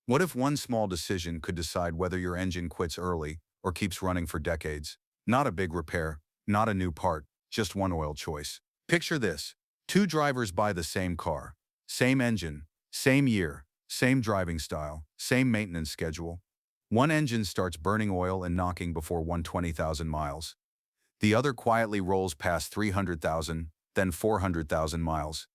What if one small decision could decide whether your engine quits early or keeps running for decades? Not a big repair, not a new part, just one oil choice. Picture this. Two drivers buy the same car. Same engine, same year, same driving style, same maintenance schedule. One engine starts burning oil and knocking before 120,000 miles. The other quietly rolls past 300,000, then 400,000 miles.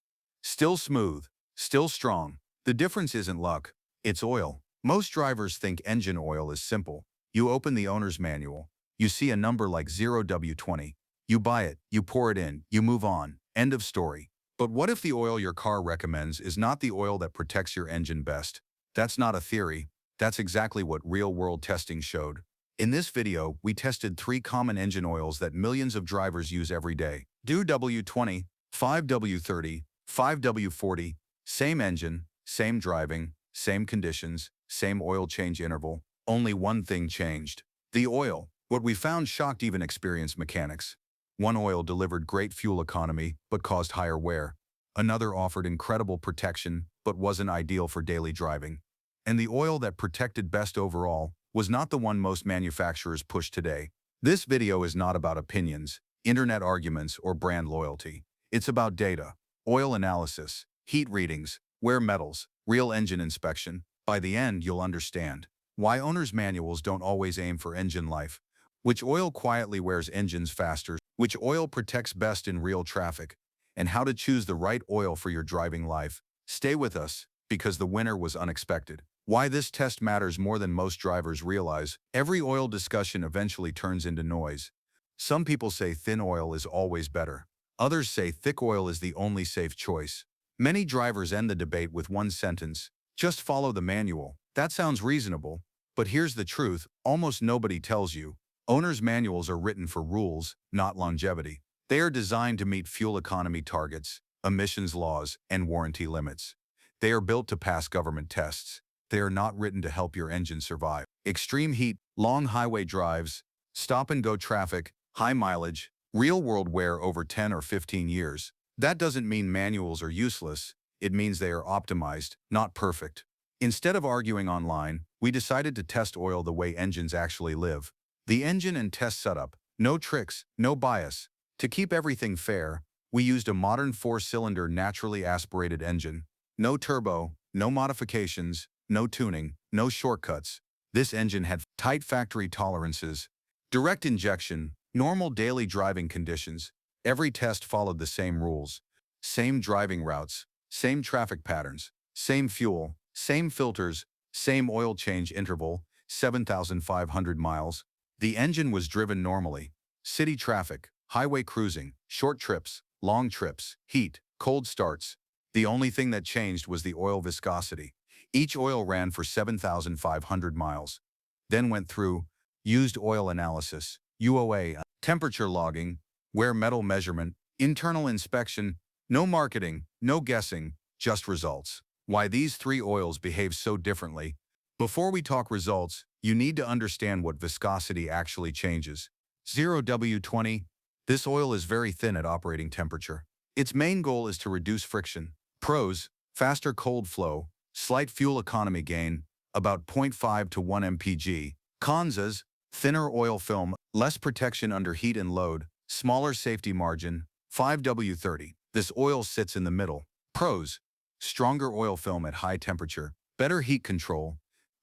Still smooth, still strong. The difference isn't luck, it's oil. Most drivers think engine oil is simple. You open the owner's manual, you see a number like 0W-20. You buy it, you pour it in, you move on. End of story. But what if the oil your car recommends is not the oil that protects your engine best? That's not a theory. That's exactly what real-world testing showed. In this video, we tested 3 common engine oils that millions of drivers use every day. 0W-20, 5W-30, 5W-40, same engine, same driving, same conditions, same oil change interval. Only one thing changed: the oil. What we found shocked even experienced mechanics. One oil delivered great fuel economy but caused higher wear. Another offered incredible protection but wasn't ideal for daily driving. And the oil that protected best overall was not the one most manufacturers push today. This video is not about opinions, internet arguments, or brand loyalty. It's about data, oil analysis, heat readings, wear metals, real engine inspection. By the end, you'll understand why owner's manuals don't always aim for engine life, which oil quietly wears engines faster, which oil protects best in real traffic, and how to choose the right oil for your driving life. Stay with us, because the winner was unexpected. Why this test matters more than most drivers realize. Every oil discussion eventually turns into noise. Some people say thin oil is always better. Others say thick oil is the only safe choice. Many drivers end the debate with one sentence: just follow the manual. That sounds reasonable, but here's the truth: almost nobody tells you. Owner's manuals are written for rules, not longevity. They are designed to meet fuel economy targets, emissions laws, and warranty limits. They are built to pass government tests. They are not written to help your engine survive extreme heat, long highway drives, stop-and-go traffic, high mileage, real-world wear over 10 or 15 years. That doesn't mean manuals are useless. It means they are optimized, not perfect. Instead of arguing online, we decided to test oil the way engines actually live. The engine and test setup, no tricks, no bias. To keep everything fair, we used a modern 4-cylinder naturally aspirated engine. No turbo, no modifications, no tuning, no shortcuts. This engine had tight factory tolerances, direct injection, normal daily driving conditions. Every test followed the same rules. Same driving routes, same traffic patterns, same fuel, same filters, same oil change interval, 7,500 miles. The engine was driven normally. City traffic, highway cruising, short trips, long trips, heat, cold starts. The only thing that changed was the oil viscosity. Each oil ran for 7,500 miles. Then went through used oil analysis, UOA, temperature logging, wear metal measurement, internal inspection. No marketing, no guessing, just results. Why these 3 oils behave so differently? Before we talk results, you need to understand what viscosity actually changes. 0W-20. This oil is very thin at operating temperature. Its main goal is to reduce friction. Pros: faster cold flow, slight fuel economy gain, about 0.5 to 1 mpg. Cons: thinner oil film, less protection under heat and load, smaller safety margin. 5W-30. This oil sits in the middle. Pros: stronger oil film at high temperature, better heat control,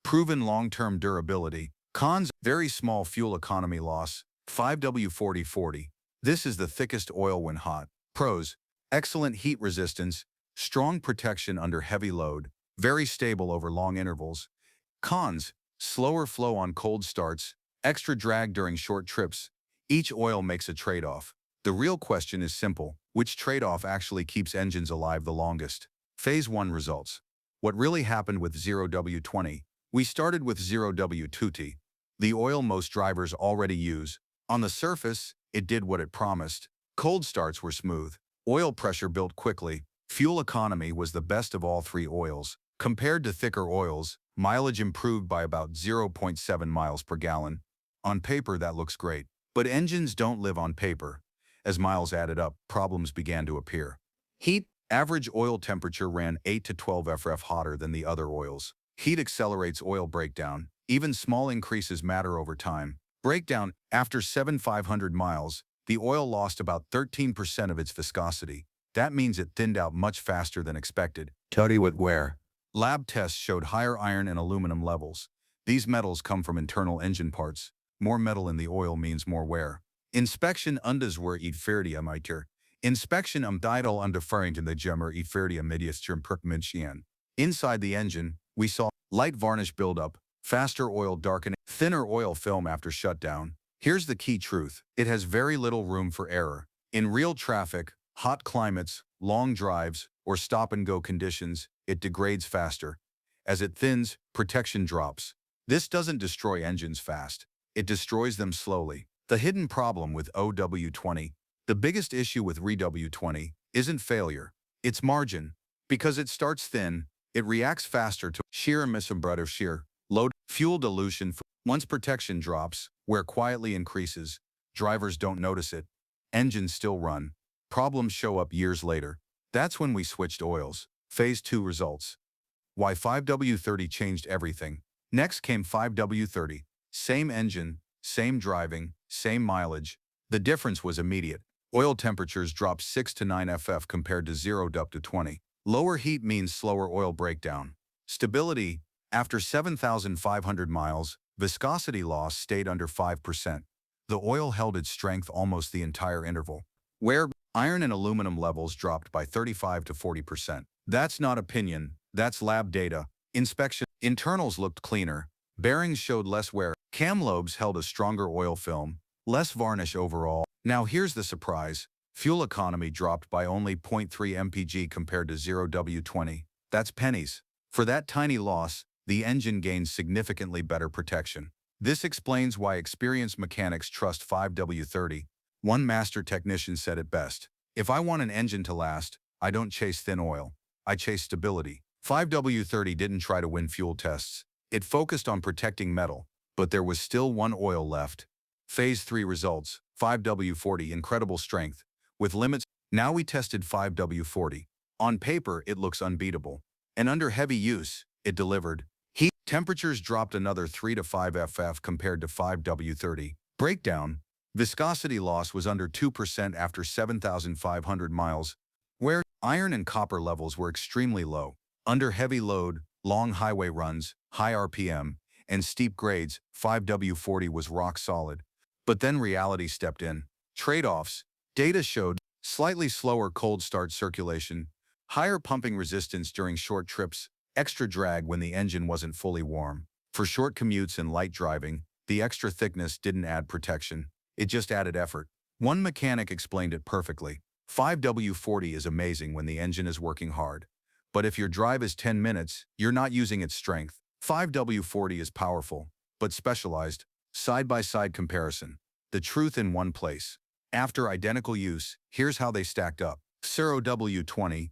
proven long-term durability. Cons: very small fuel economy loss. 5W-40. This is the thickest oil when hot. Pros: excellent heat resistance, strong protection under heavy load, very stable over long intervals. Cons: slower flow on cold starts, extra drag during short trips. Each oil makes a trade-off. The real question is simple: which trade-off actually keeps engines alive the longest? Phase 1 results. What really happened with 0W-20? We started with 0W-20, the oil most drivers already use. On the surface, it did what it promised. Cold starts were smooth. Oil pressure built quickly. Fuel economy was the best of all 3 oils. Compared to thicker oils, mileage improved by about 0.7 miles per gallon. On paper, that looks great. But engines don't live on paper. As miles added up, problems began to appear. Heat: average oil temperature ran 8 to 12 FF hotter than the other oils. Heat accelerates oil breakdown. Even small increases matter over time. Breakdown: after 7,500 miles, the oil lost about 13% of its viscosity. That means it thinned out much faster than expected. Study with wear. Lab tests showed higher iron and aluminum levels. These metals come from internal engine parts. More metal in the oil means more wear. Inspection: 0W-20 Inspection tidal underferring the gemmer i40 mediasturm. Inside the engine, we saw light varnish buildup, faster oil darkening, thinner oil film after shutdown. Here's the key truth: it has very little room for error. In real traffic, hot climates, long drives, or stop-and-go conditions, it degrades faster. As it thins, protection drops. This doesn't destroy engines fast. It destroys them slowly. The hidden problem with 0W-20. The biggest issue with 0W-20 isn't failure, it's margin. Because it starts thin, it reacts faster to shear emission shear, load, fuel dilution. Once protection drops, wear quietly increases. Drivers don't notice it. Engines still run. Problems show up years later. That's when we switched oils. Phase 2 results. Why 5W-30 changed everything. Next came 5W-30. Same engine, same driving, same mileage. The difference was immediate. Oil temperatures dropped 6 to 9 ff compared to 0W-20. Lower heat means slower oil breakdown. Stability: after 7,500 miles, viscosity loss stayed under 5%. The oil held its strength almost the entire interval. Wear: iron and aluminum levels dropped by 35 to 40%. That's not opinion, that's lab data. Inspection: internals looked cleaner. Bearings showed less wear. Cam lobes held a stronger oil film. Less varnish overall. Now here's the surprise. Fuel economy dropped by only 0.3 mpg compared to 0W-20. That's pennies. For that tiny loss, the engine gains significantly better protection. This explains why experienced mechanics trust 5W-30. One master technician said it best: "If I want an engine to last, I don't chase thin oil. I chase stability." 5W-30 didn't try to win fuel tests. It focused on protecting metal, but there was still one oil left. Phase 3 results: 5W-40 incredible strength, with limits. Now we tested 5W-40. On paper, it looks unbeatable. And under heavy use, it delivered. Heat temperatures dropped another 3 to 5 ff compared to 5W-30. Breakdown: viscosity loss was under 2% after 7,500 miles, where iron and copper levels were extremely low. Under heavy load, long highway runs, high RPM, and steep grades, 5W-40 was rock solid. But then reality stepped in. Trade-offs: data showed slightly slower cold start circulation, higher pumping resistance during short trips, extra drag when the engine wasn't fully warm. For short commutes and light driving, the extra thickness didn't add protection. It just added effort. One mechanic explained it perfectly. 5W-40 is amazing when the engine is working hard. But if your drive is 10 minutes, you're not using its strength. 5W-40 is powerful, but specialized. Side-by-side comparison. The truth in one place. After identical use, here's how they stacked up. 0W-20,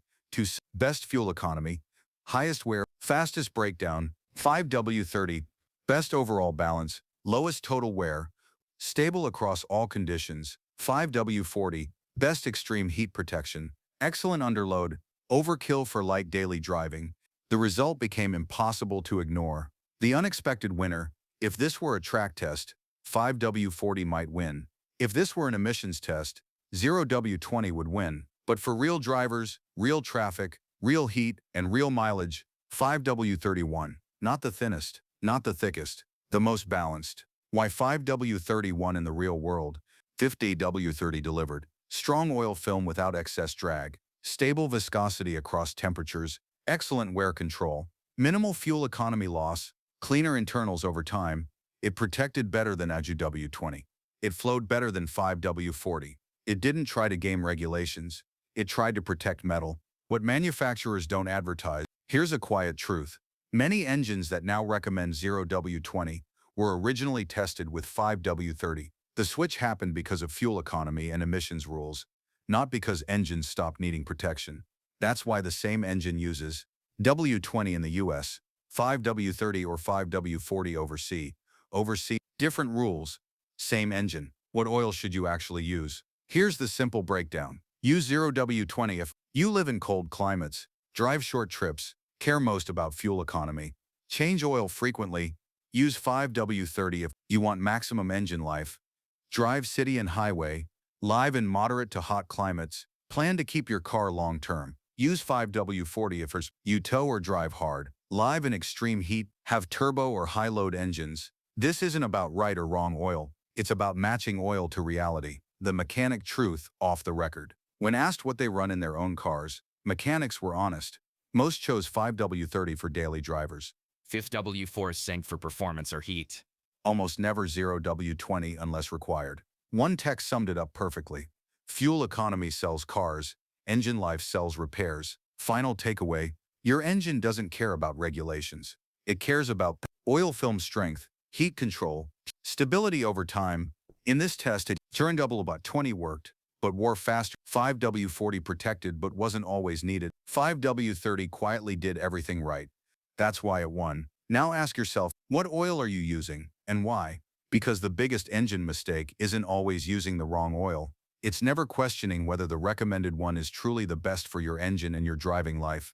best fuel economy, highest wear, fastest breakdown. 5W-30, best overall balance, lowest total wear, stable across all conditions. 5W-40, best extreme heat protection, excellent underload, overkill for light daily driving. The result became impossible to ignore. The unexpected winner: if this were a track test, 5W-40 might win. If this were an emissions test, 0W-20 would win. But for real drivers, real traffic, real heat, and real mileage, 5W-30 won. Not the thinnest, not the thickest, the most balanced. Why 5W-30 won in the real world? 5W-30 delivered strong oil film without excess drag, stable viscosity across temperatures, excellent wear control, minimal fuel economy loss, cleaner internals over time. It protected better than 0W-20. It flowed better than 5W-40. It didn't try to game regulations. It tried to protect metal. What manufacturers don't advertise. Here's a quiet truth. Many engines that now recommend 0W-20 were originally tested with 5W-30. The switch happened because of fuel economy and emissions rules, not because engines stopped needing protection. That's why the same engine uses W-20 in the US, 5W-30 or 5W-40 overseas. Different rules, same engine. What oil should you actually use? Here's the simple breakdown. Use 0W-20 if you live in cold climates, drive short trips, care most about fuel economy. Change oil frequently. Use 5W-30 if you want maximum engine life. Drive city and highway, live in moderate to hot climates. Plan to keep your car long-term. Use 5W-40 if you tow or drive hard. Live in extreme heat, have turbo or high-load engines. This isn't about right or wrong oil. It's about matching oil to reality. The mechanic truth off the record. When asked what they run in their own cars, mechanics were honest. Most chose 5W-30 for daily drivers. 5W-40 sync for performance or heat. Almost never 0W-20 unless required. One tech summed it up perfectly. Fuel economy sells cars, engine life sells repairs. Final takeaway, your engine doesn't care about regulations. It cares about oil film strength, heat control, stability over time. In this test, 0W-20 worked, but wore faster. 5W-40 protected but wasn't always needed. 5W-30 quietly did everything right. That's why it won. Now ask yourself, what oil are you using and why? Because the biggest engine mistake isn't always using the wrong oil. It's never questioning whether the recommended one is truly the best for your engine and your driving life.